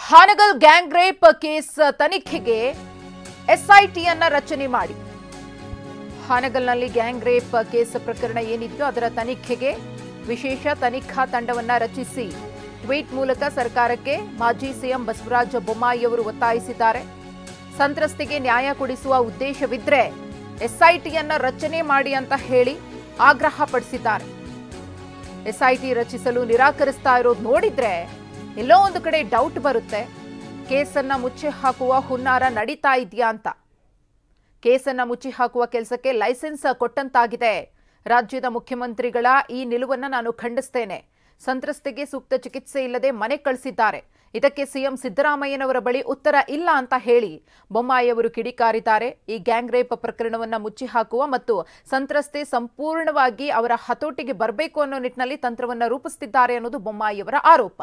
Hangal gang rape case ತನಿಖೆಗೆ ಎಸ್ಐಟಿಯನ್ನ ರಚನೆ ಮಾಡಿ ಹಾನಗಲ್ನಲ್ಲಿ ಗ್ಯಾಂಗ್ ರೇಪ್ ಕೇಸ್ ಪ್ರಕರಣ ಏನಿದೆಯೋ ಅದರ ತನಿಖೆಗೆ ವಿಶೇಷ ತನಿಖಾ ತಂಡವನ್ನ ರಚಿಸಿ ಟ್ವೀಟ್ ಮೂಲಕ ಸರ್ಕಾರಕ್ಕೆ ಮಾಜಿ ಸಿಎಂ ಬಸವರಾಜ ಬೊಮ್ಮಾಯಿ ಅವರು ಒತ್ತಾಯಿಸಿದ್ದಾರೆ. ಸಂತ್ರಸ್ತೆಗೆ ನ್ಯಾಯ ಕೊಡಿಸುವ ಉದ್ದೇಶವಿದ್ರೆ ಎಸ್ಐಟಿಯನ್ನ ರಚನೆ ಮಾಡಿ ಅಂತ ಹೇಳಿ ಆಗ್ರಹಪಡಿಸಿದ್ದಾರೆ. ಎಸ್ಐಟಿ ರಚಿಸಲು ನಿರಾಕರಿಸ್ತಾ ಇರೋದು ನೋಡಿದ್ರೆ ಎಲ್ಲೋ ಒಂದು ಕಡೆ ಡೌಟ್ ಬರುತ್ತೆ. ಕೇಸನ್ನ ಮುಚ್ಚಿ ಹಾಕುವ ಹುನ್ನಾರ ನಡೀತಾ ಇದೆಯಾ ಅಂತ. ಕೇಸನ್ನ ಮುಚ್ಚಿ ಹಾಕುವ ಕೆಲಸಕ್ಕೆ ಲೈಸೆನ್ಸ್ ಕೊಟ್ಟಂತಾಗಿದೆ. ರಾಜ್ಯದ ಮುಖ್ಯಮಂತ್ರಿಗಳ ಈ ನಿಲುವನ್ನು ನಾನು ಖಂಡಿಸ್ತೇನೆ. ಸಂತ್ರಸ್ತೆಗೆ ಸೂಕ್ತ ಚಿಕಿತ್ಸೆ ಇಲ್ಲದೆ ಮನೆ ಕಳಿಸಿದ್ದಾರೆ. ಇದಕ್ಕೆ ಸಿಎಂ ಸಿದ್ದರಾಮಯ್ಯನವರ ಬಳಿ ಉತ್ತರ ಇಲ್ಲ ಅಂತ ಹೇಳಿ ಬೊಮ್ಮಾಯಿ ಅವರು ಕಿಡಿಕಾರಿದ್ದಾರೆ. ಈ ಗ್ಯಾಂಗ್ ರೇಪ್ ಪ್ರಕರಣವನ್ನ ಮುಚ್ಚಿ ಹಾಕುವ ಮತ್ತು ಸಂತ್ರಸ್ತೆ ಸಂಪೂರ್ಣವಾಗಿ ಅವರ ಹತೋಟಿಗೆ ಬರಬೇಕು ಅನ್ನೋ ನಿಟ್ಟಿನಲ್ಲಿ ತಂತ್ರವನ್ನ ರೂಪಿಸುತ್ತಿದ್ದಾರೆ ಅನ್ನೋದು ಬೊಮ್ಮಾಯಿ ಅವರ ಆರೋಪ.